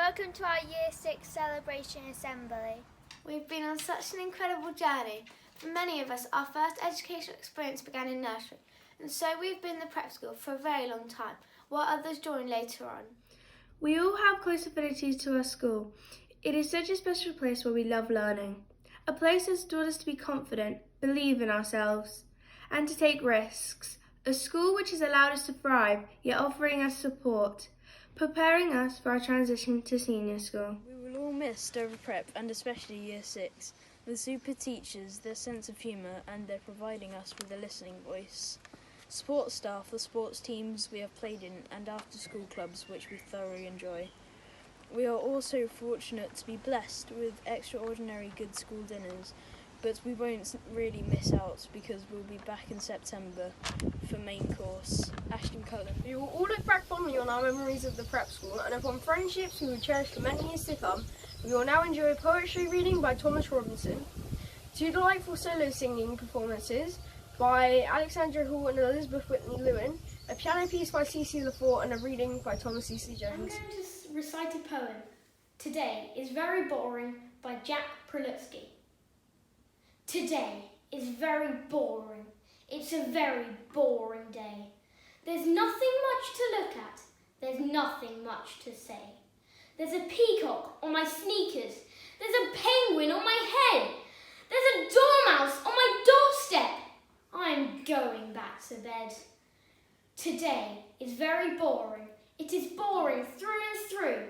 Welcome to our Year 6 celebration assembly. We've been on such an incredible journey. For many of us, our first educational experience began in nursery, and so we've been in the prep school for a very long time, while others join later on. We all have close affinities to our school. It is such a special place where we love learning. A place that's taught us to be confident, believe in ourselves, and to take risks. A school which has allowed us to thrive, yet offering us support, preparing us for our transition to senior school. We will all miss Dover Prep, and especially Year 6. The super teachers, their sense of humour, and their providing us with a listening voice. Sports staff, the sports teams we have played in, and after-school clubs which we thoroughly enjoy. We are also fortunate to be blessed with extraordinary good school dinners, but we won't really miss out because we'll be back in September for main course. Ashton Cullen. We will all look back fondly on our memories of the prep school and upon friendships we will cherish for many years to come. We will now enjoy a poetry reading by Thomas Robinson, two delightful solo singing performances by Alexandra Hall and Elizabeth Whitney Lewin, a piano piece by C.C. Lafort, and a reading by Thomas C.C. Jones. I'm going to recite a poem. Today is very boring by Jack Prelutsky. Today is very boring. It's a very boring day. There's nothing much to look at. There's nothing much to say. There's a peacock on my sneakers. There's a penguin on my head. There's a dormouse on my doorstep. I'm going back to bed. Today is very boring. It is boring through and through.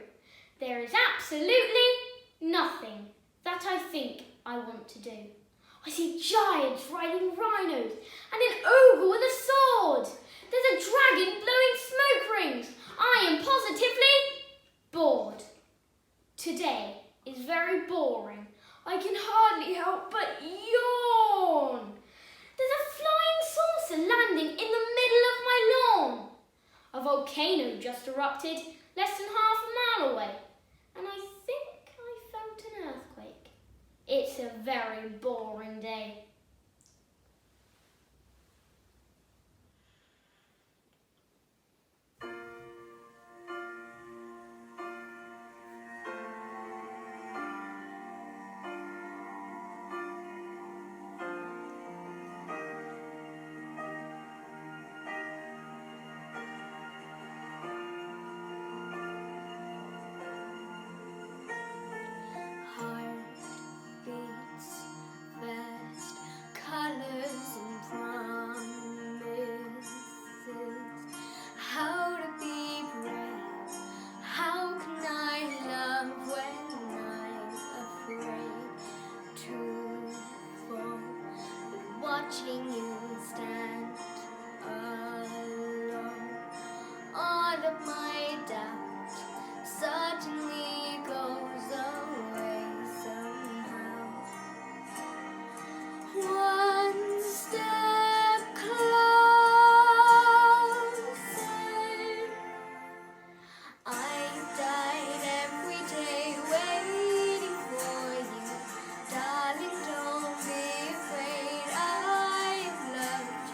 There is absolutely nothing that I think I want to do. I see giants riding rhinos and an ogre with a sword. There's a dragon blowing smoke rings. I am positively bored. Today is very boring. I can hardly help but yawn. There's a flying saucer landing in the middle of my lawn. A volcano just erupted less than half a mile away, and I think I felt an earthquake. It's a very boring day. Watching you stand alone, all of my doubt suddenly goes away somehow. One step closer. I died every day waiting for you, darling. Don't be afraid. I've loved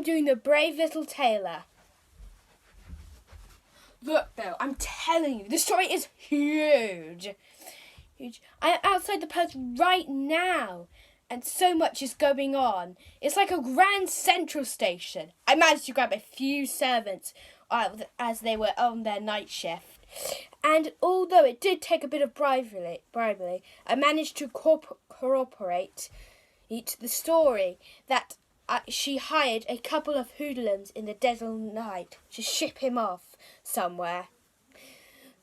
doing the brave little tailor. Look, Bill, I'm telling you, the story is huge. Huge. I'm outside the palace right now, and so much is going on. It's like a grand central station. I managed to grab a few servants as they were on their night shift. And although it did take a bit of bribery, I managed to corroborate the story that she hired a couple of hoodlums in the dead of night to ship him off somewhere.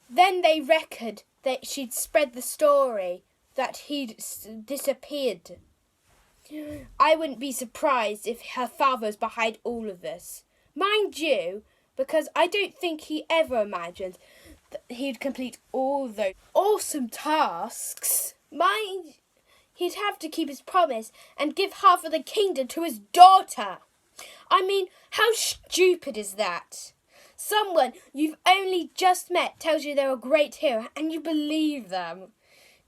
Then they reckoned that she'd spread the story that he'd disappeared. I wouldn't be surprised if her father was behind all of this. Mind you, because I don't think he ever imagined that he'd complete all those awesome tasks. He'd have to keep his promise and give half of the kingdom to his daughter. I mean, how stupid is that? Someone you've only just met tells you they're a great hero and you believe them.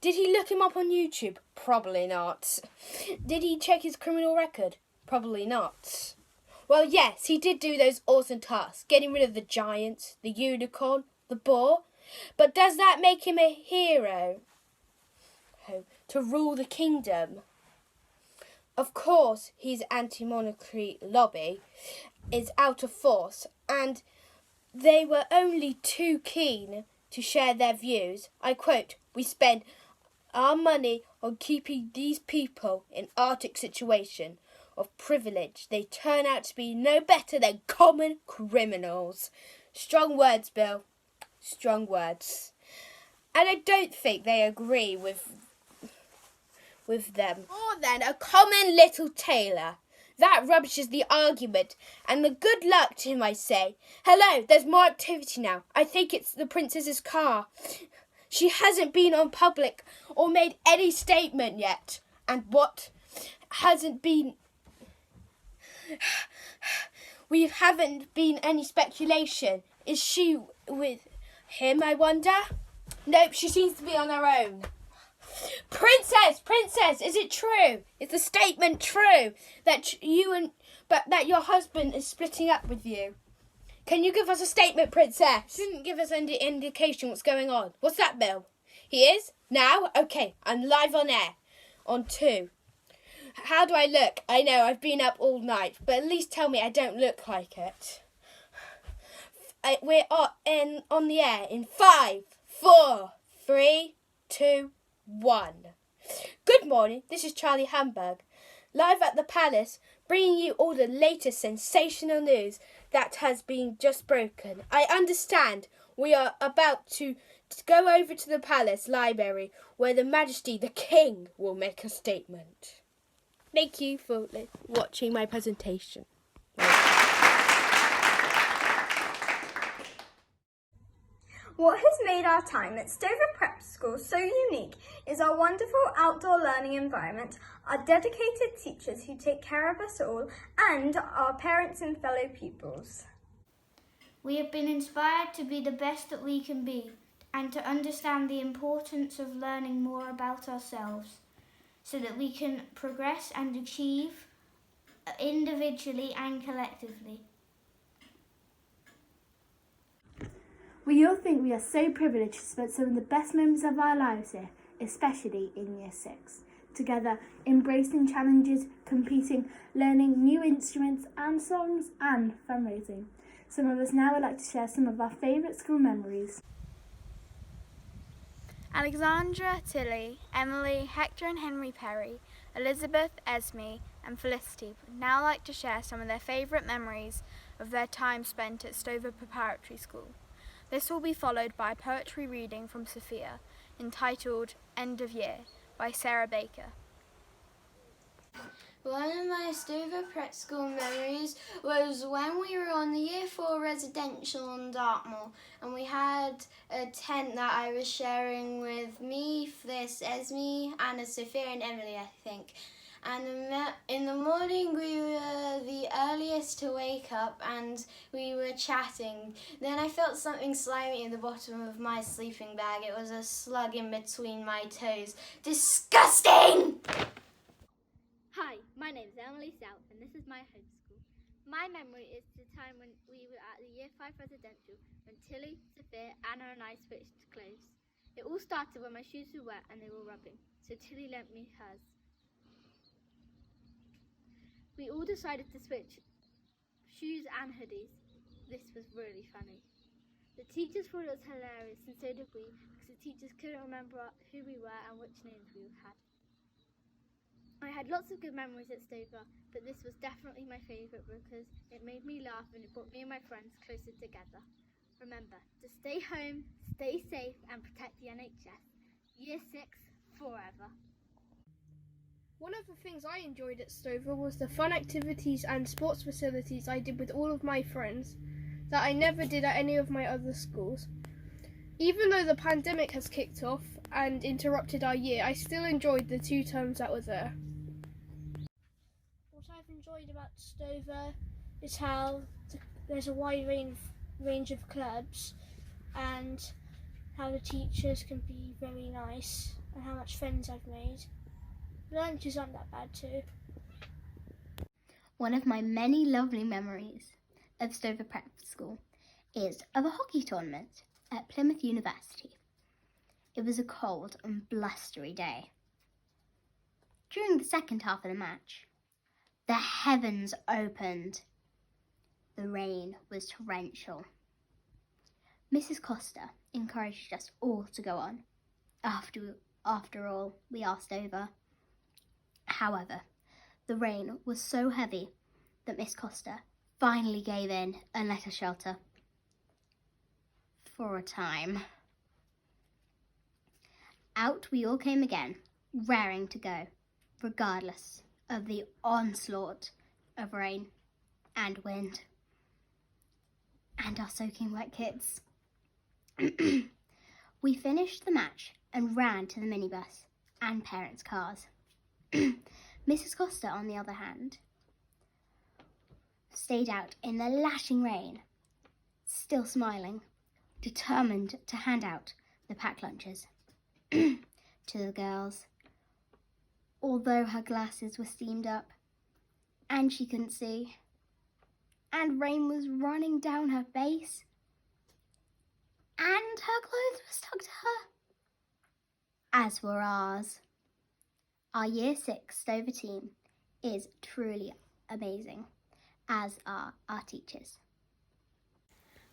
Did he look him up on YouTube? Probably not. Did he check his criminal record? Probably not. Well, yes, he did do those awesome tasks, getting rid of the giants, the unicorn, the boar. But does that make him a hero? To rule the kingdom? Of course, his anti-monarchy lobby is out of force, and they were only too keen to share their views. I quote, "We spend our money on keeping these people in Arctic situation of privilege. They turn out to be no better than common criminals." Strong words, Bill. Strong words. And I don't think they agree with them. More than a common little tailor. That rubbishes the argument, and the good luck to him, I say. Hello, there's more activity now. I think it's the princess's car. She hasn't been on public or made any statement yet. And what hasn't been... We haven't been any speculation. Is she with him, I wonder? Nope, she seems to be on her own. Princess, is it true? Is the statement true that that your husband is splitting up with you? Can you give us a statement, Princess? Didn't give us any indication what's going on. What's that, Bill? He is? Now? Okay, I'm live on air. On 2. How do I look? I know, I've been up all night, but at least tell me I don't look like it. We're on the air in 5, 4, 3, 2, 1. Good morning, this is Charlie Hamburg, live at the palace, bringing you all the latest sensational news that has been just broken. I understand we are about to go over to the palace library where the Majesty, the King, will make a statement. Thank you for watching my presentation. What has made our time at Stover Prep School so unique is our wonderful outdoor learning environment, our dedicated teachers who take care of us all, and our parents and fellow pupils. We have been inspired to be the best that we can be and to understand the importance of learning more about ourselves so that we can progress and achieve individually and collectively. We all think we are so privileged to spend some of the best moments of our lives here, especially in Year 6. Together, embracing challenges, competing, learning new instruments and songs, and fundraising. Some of us now would like to share some of our favourite school memories. Alexandra, Tilly, Emily, Hector and Henry Perry, Elizabeth, Esme and Felicity would now like to share some of their favourite memories of their time spent at Stover Preparatory School. This will be followed by a poetry reading from Sophia, entitled End of Year, by Sarah Baker. One of my Stover Prep School memories was when we were on the Year 4 residential on Dartmoor, and we had a tent that I was sharing with me, Fliss, Esme, Anna, Sophia and Emily, I think. And in the morning we were the earliest to wake up and we were chatting. Then I felt something slimy in the bottom of my sleeping bag. It was a slug in between my toes. Disgusting! Hi, my name is Emily South and this is my home school. My memory is the time when we were at the Year 5 residential when Tilly, Sophia, Anna and I switched clothes. It all started when my shoes were wet and they were rubbing, so Tilly lent me hers. We all decided to switch shoes and hoodies. This was really funny. The teachers thought it was hilarious and so did we, because the teachers couldn't remember who we were and which names we had. I had lots of good memories at Stover, but this was definitely my favourite because it made me laugh and it brought me and my friends closer together. Remember to stay home, stay safe and protect the NHS. Year 6 forever. One of the things I enjoyed at Stover was the fun activities and sports facilities I did with all of my friends that I never did at any of my other schools. Even though the pandemic has kicked off and interrupted our year, I still enjoyed the 2 terms that were there. What I've enjoyed about Stover is how there's a wide range of clubs and how the teachers can be very nice and how much friends I've made. Lunches aren't that bad too. One of my many lovely memories of Stover Prep School is of a hockey tournament at Plymouth University. It was a cold and blustery day. During the second half of the match, the heavens opened. The rain was torrential. Mrs. Costa encouraged us all to go on. After all, we asked over. However, the rain was so heavy that Miss Costa finally gave in and let us shelter. For a time. Out we all came again, raring to go, regardless of the onslaught of rain and wind and our soaking wet kits. We finished the match and ran to the minibus and parents' cars. Mrs. Costa, on the other hand, stayed out in the lashing rain, still smiling, determined to hand out the packed lunches to the girls. Although her glasses were steamed up and she couldn't see, and rain was running down her face, and her clothes were stuck to her, as were ours. Our Year 6 Stover team is truly amazing, as are our teachers.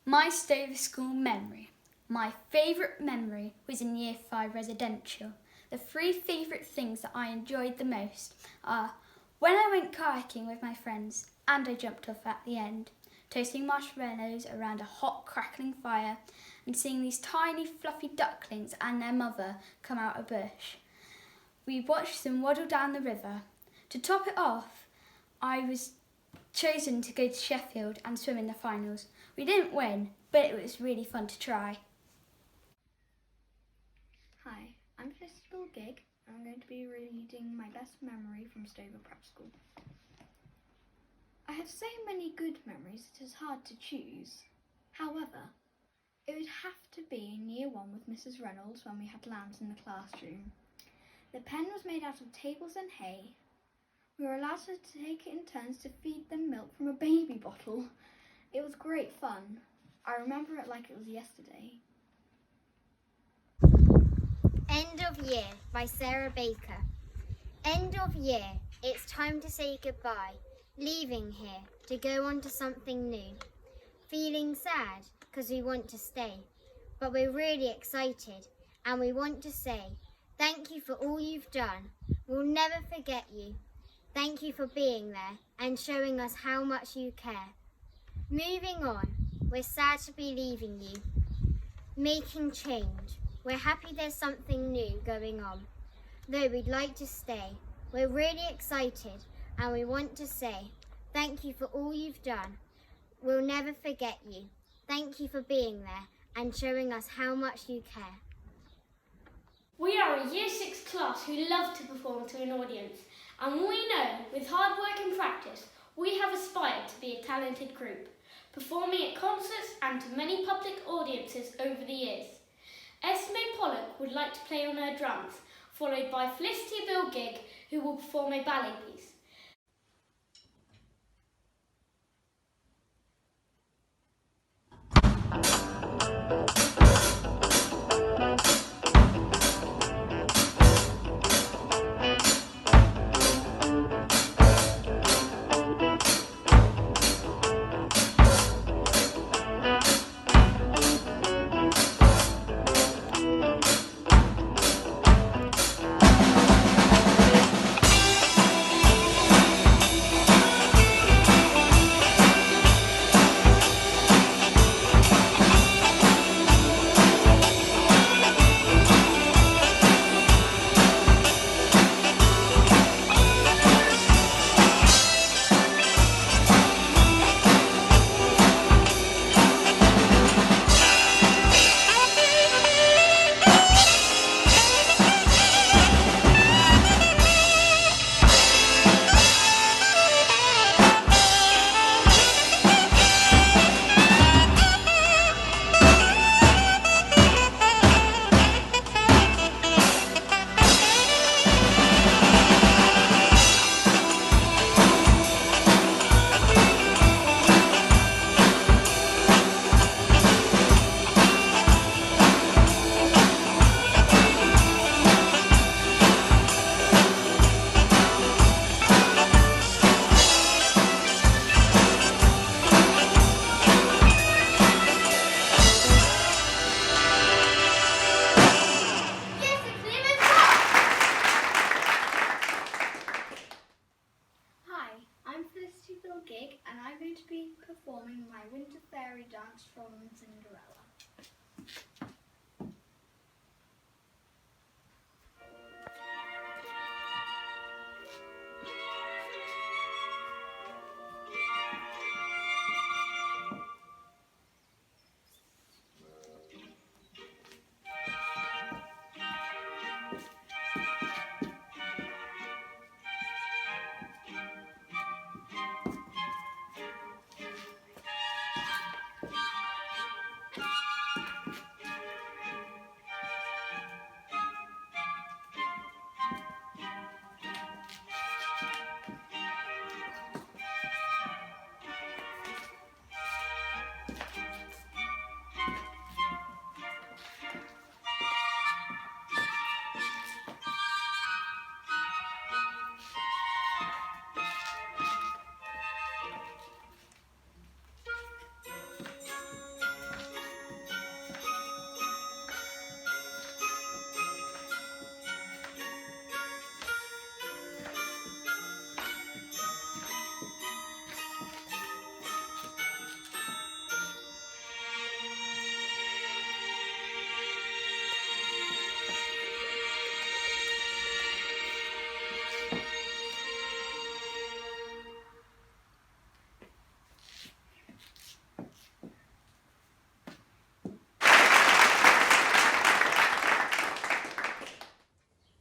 My Stover School memory. My favourite memory was in Year 5 residential. The 3 favourite things that I enjoyed the most are when I went kayaking with my friends and I jumped off at the end, toasting marshmallows around a hot crackling fire and seeing these tiny fluffy ducklings and their mother come out a bush. We watched them waddle down the river. To top it off, I was chosen to go to Sheffield and swim in the finals. We didn't win, but it was really fun to try. Hi, I'm Felicity Gig and I'm going to be reading my best memory from Stover Prep School. I have so many good memories it is hard to choose. However, it would have to be in Year 1 with Mrs. Reynolds when we had lambs in the classroom. The pen was made out of tables and hay. We were allowed to take it in turns to feed them milk from a baby bottle. It was great fun. I remember it like it was yesterday. End of Year by Sarah Baker. End of year, it's time to say goodbye, leaving here to go on to something new. Feeling sad because we want to stay, but we're really excited and we want to say thank you for all you've done. We'll never forget you. Thank you for being there and showing us how much you care. Moving on, we're sad to be leaving you. Making change, we're happy there's something new going on. Though we'd like to stay, we're really excited and we want to say thank you for all you've done. We'll never forget you. Thank you for being there and showing us how much you care. We are a Year 6 class who love to perform to an audience, and we know with hard work and practice we have aspired to be a talented group, performing at concerts and to many public audiences over the years. Esme Pollock would like to play on her drums, followed by Felicity Gig, who will perform a ballet piece. performing my winter fairy dance from Cinderella.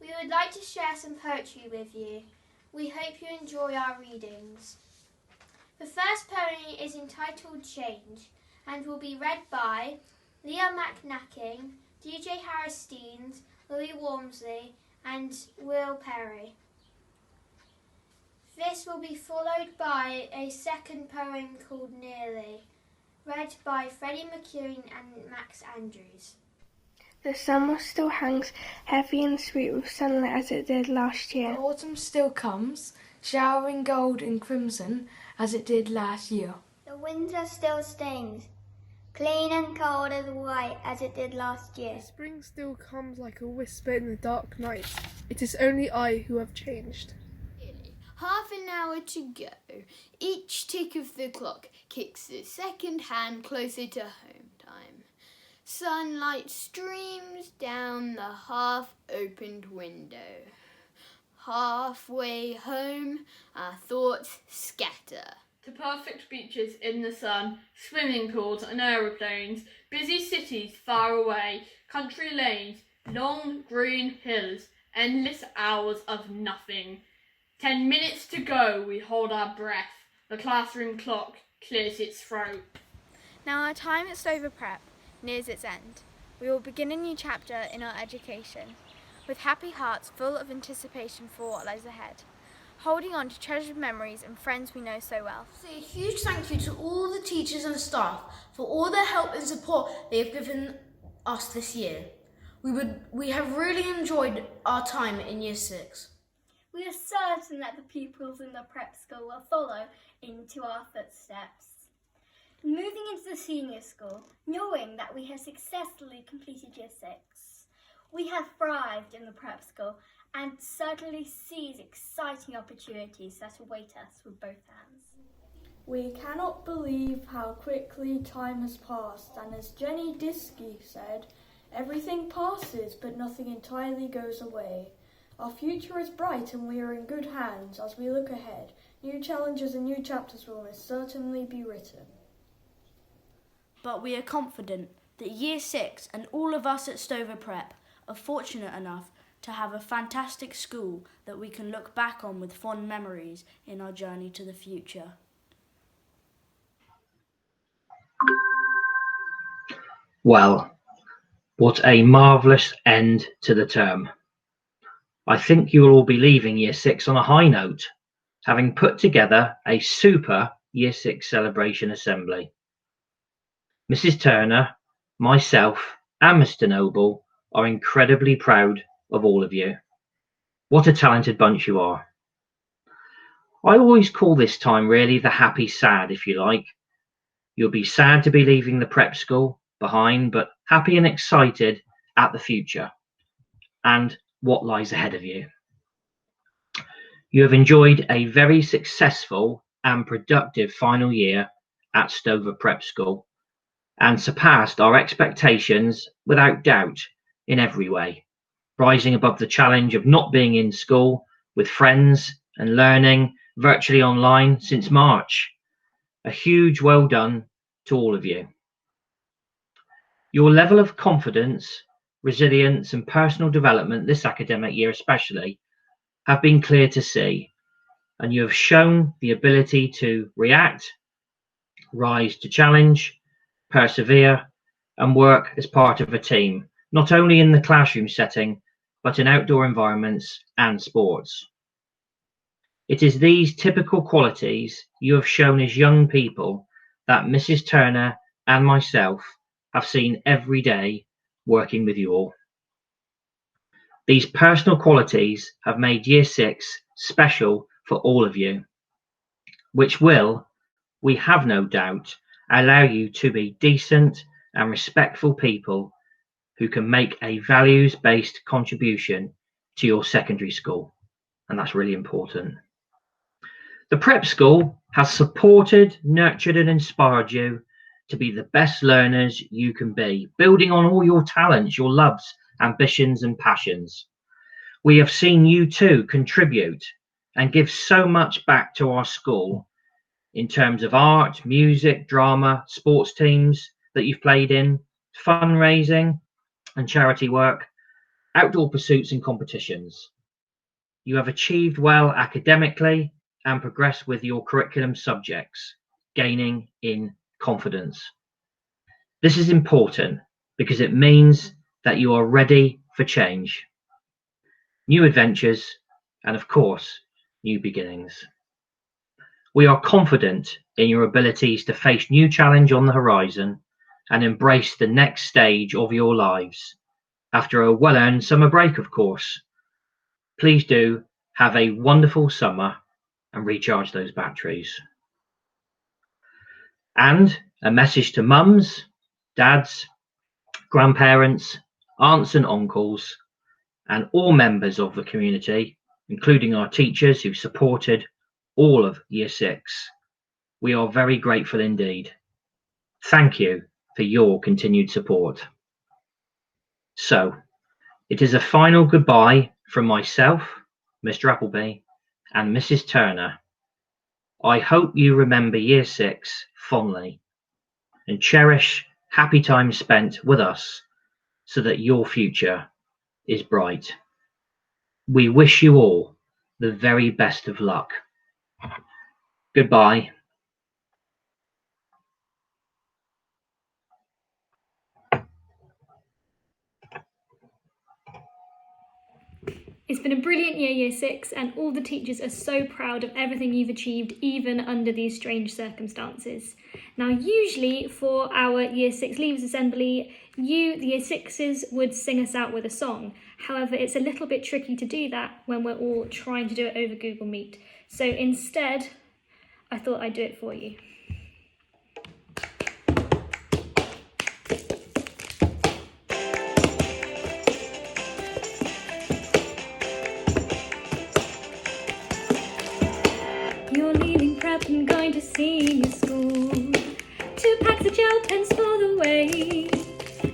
We would like to share some poetry with you. We hope you enjoy our readings. The first poem is entitled Change and will be read by Leah McNacking, DJ Harris-Steens, Louis Walmsley and Will Perry. This will be followed by a second poem called Nearly, read by Freddie McEwen and Max Andrews. The summer still hangs heavy and sweet with sunlight as it did last year. The autumn still comes, showering gold and crimson as it did last year. The winter still stings, clean and cold as white as it did last year. The spring still comes like a whisper in the dark night. It is only I who have changed. Half an hour to go. Each tick of the clock kicks the second hand closer to home time. Sunlight streams down the half-opened window. Halfway home, our thoughts scatter. To perfect beaches in the sun, swimming pools and aeroplanes, busy cities far away, country lanes, long green hills, endless hours of nothing. 10 minutes to go, we hold our breath. The classroom clock clears its throat. Now our time at Stover Prep nears its end. We will begin a new chapter in our education, with happy hearts full of anticipation for what lies ahead, holding on to treasured memories and friends we know so well. Say a huge thank you to all the teachers and staff for all their help and support they have given us this year. We have really enjoyed our time in Year 6. We are certain that the pupils in the prep school will follow into our footsteps. Moving into the senior school, knowing that we have successfully completed Year 6, we have thrived in the prep school and certainly seize exciting opportunities that await us with both hands. We cannot believe how quickly time has passed, and as Jenny Diskey said, everything passes but nothing entirely goes away. Our future is bright and we are in good hands as we look ahead. New challenges and new chapters will most certainly be written. But we are confident that Year 6 and all of us at Stover Prep are fortunate enough to have a fantastic school that we can look back on with fond memories in our journey to the future. Well, what a marvellous end to the term. I think you will all be leaving Year 6 on a high note, having put together a super Year 6 celebration assembly. Mrs. Turner, myself and Mr. Noble are incredibly proud of all of you. What a talented bunch you are. I always call this time really the happy sad, if you like. You'll be sad to be leaving the prep school behind, but happy and excited at the future and what lies ahead of you. You have enjoyed a very successful and productive final year at Stover Prep School and surpassed our expectations without doubt in every way, rising above the challenge of not being in school with friends and learning virtually online since March. A huge well done to all of you. Your level of confidence, resilience and personal development this academic year especially have been clear to see, and you have shown the ability to react, rise to challenge, persevere and work as part of a team, not only in the classroom setting but in outdoor environments and sports. It is these typical qualities you have shown as young people that Mrs. Turner and myself have seen every day working with you all. These personal qualities have made Year 6 special for all of you, which will, we have no doubt, allow you to be decent and respectful people who can make a values-based contribution to your secondary school, and that's really important. The prep school has supported, nurtured and inspired you to be the best learners you can be, building on all your talents, your loves, ambitions and passions. We have seen you too contribute and give so much back to our school in terms of art, music, drama, sports teams that you've played in, fundraising and charity work, outdoor pursuits and competitions. You have achieved well academically and progressed with your curriculum subjects, gaining in confidence. This is important because it means that you are ready for change, new adventures, and of course, new beginnings. We are confident in your abilities to face new challenge on the horizon and embrace the next stage of your lives after a well-earned summer break, of course. Please do have a wonderful summer and recharge those batteries. And a message to mums, dads, grandparents, aunts and uncles, and all members of the community, including our teachers who supported all of Year 6. We are very grateful indeed. Thank you for your continued support. So, it is a final goodbye from myself, Mr. Appleby, and Mrs. Turner. I hope you remember Year 6 fondly and cherish happy times spent with us so that your future is bright. We wish you all the very best of luck. Goodbye. It's been a brilliant year, Year 6, and all the teachers are so proud of everything you've achieved, even under these strange circumstances. Now, usually for our Year 6 Leavers Assembly, you, the Year 6s, would sing us out with a song. However, it's a little bit tricky to do that when we're all trying to do it over Google Meet. So instead, I thought I'd do it for you. You're leaving prep and going to senior school. 2 packs of gel pens for the way.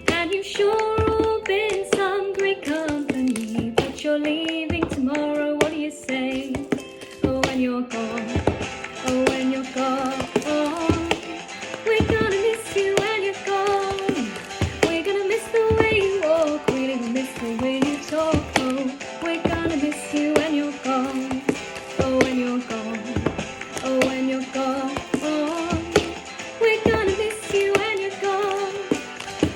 And you've sure all been some great company. But you're leaving tomorrow, what do you say? Oh, when you're gone, oh, when you're gone. We're gonna miss you when you're gone. We're gonna miss the way you walk. We're gonna miss the way you talk. Oh, we're gonna miss you when you're gone. Oh, when you're gone. Oh, when you're gone, we're gonna miss you when you're gone.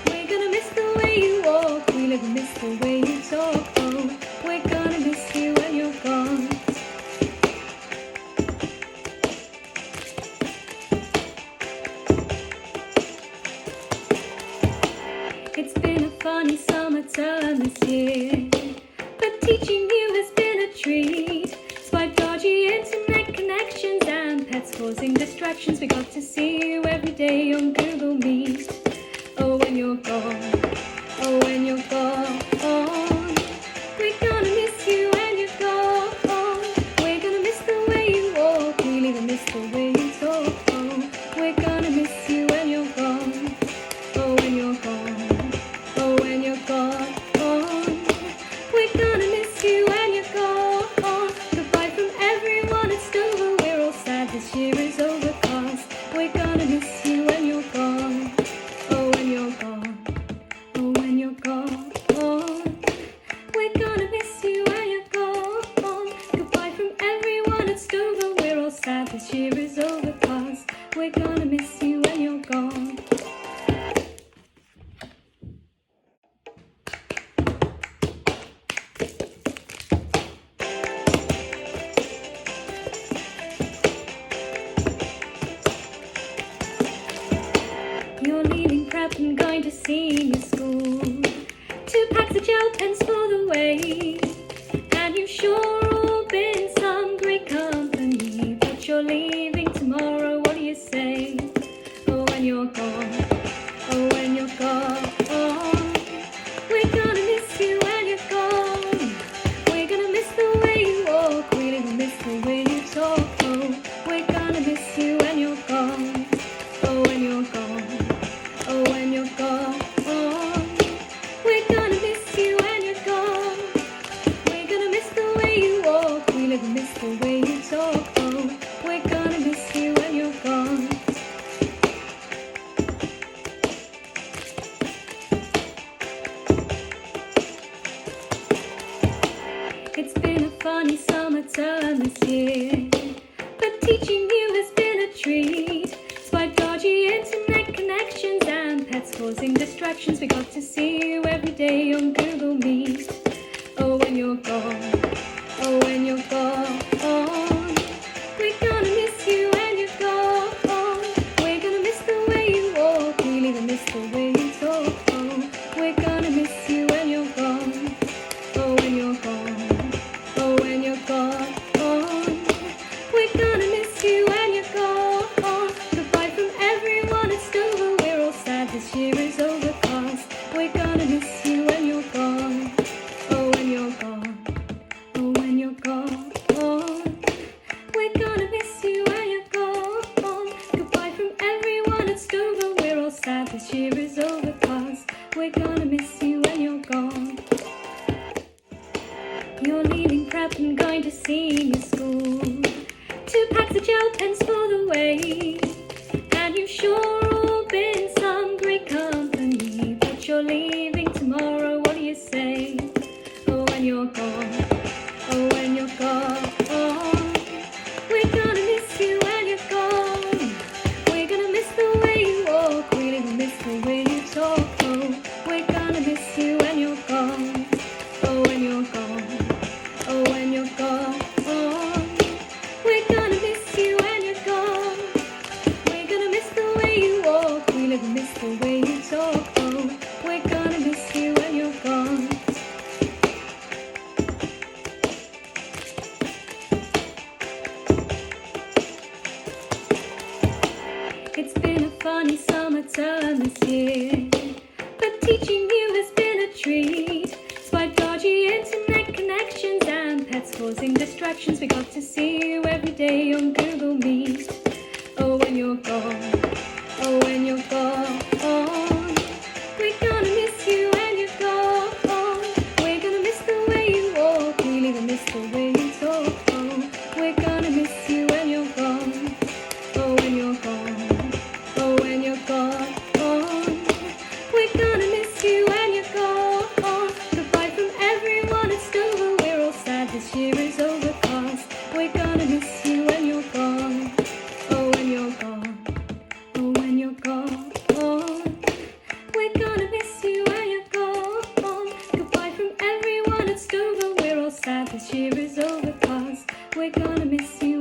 We're gonna miss the way you walk. We're gonna miss the way you talk. Oh, we're gonna miss you when you're gone. It's been a funny summer term this year, but teaching you has been a treat. Despite dodgy internet connections and pets causing distractions, we got to see you every day on Google Meet. Oh, when you're gone, oh, when you're gone, we're gonna miss you when you're gone. We're gonna miss the way you walk, we're gonna miss the way you talk. Oh, we're gonna miss Stover, we're all sad this year is over, 'cause we're gonna miss you when you're gone. You're leaving prep and going to senior school. 2 packs of gel pens for the way. And you've sure all been some great company. But you're leaving tomorrow, what do you say? Oh, when you're gone, oh, when you're gone. We're gonna miss you when you're gone. We're gonna miss the way you walk. We're gonna miss the way you talk. Oh, we're gonna miss you when you're gone. Oh, when you're gone. Oh, when you're gone. We're gonna miss you when you're gone. We're gonna miss the way you walk. We're gonna miss the way you talk. Oh, we're gonna miss you when you're gone. It's been a funny summer term this year, but teaching you has been a treat. Despite dodgy internet connections and pets causing distractions, we got to see you every day on Google Meet. Oh, when you're gone, oh, when you're gone. We're gonna miss you when you're gone. We're gonna miss the way you walk. We're gonna miss the way you talk. Oh, we're gonna miss you when you're gone. Oh, when you're gone. Oh, when you're gone. We're gonna miss you when you're gone. Goodbye from everyone at Stover. We're all sad this year is over, 'cause we're gonna miss you when you're gone. Oh, when you're gone. Oh, when you're gone. We're gonna miss you when you're gone. Goodbye from everyone at Stover. We're all sad this year is over, 'cause we're gonna miss you when you're gone. You're leaving prep and going to senior school. 2 packs of gel pens for the way. And you've sure all been some great company. But you're leaving tomorrow, what do you say? Oh, when you're gone. Oh, when you're gone. We're gonna miss you when you're gone. We're gonna miss the way you walk. We're gonna miss the way you talk. Oh, we're gonna miss you when you're gone. Oh, when you're gone. Oh, when you're gone. We're gonna miss you when you're gone. We're gonna miss the way you walk. We're gonna miss the way you talk. Oh, we're gonna miss you when you're gone. It's been a funny summer term this year, but teaching you has been a treat. Despite dodgy internet connections and pets causing distractions, we got to see you every day on Google Meet. Oh, when you're gone. Oh, when you're gone. We're gonna miss you when you're gone. We're gonna miss the way you walk. We're gonna miss the way you talk. Oh, we're gonna miss you when you're gone. Oh, when you're gone. Oh, when you're gone. We're gonna miss you when you're gone. Goodbye from everyone at Stover. We're all sad this year is over, 'cause we're gonna miss you when you're gone. Oh, when you're gone. Oh, when you're gone. We're gonna miss you when you're gone. Goodbye from everyone at Stover. We're all sad this year is over, 'cause we're gonna miss you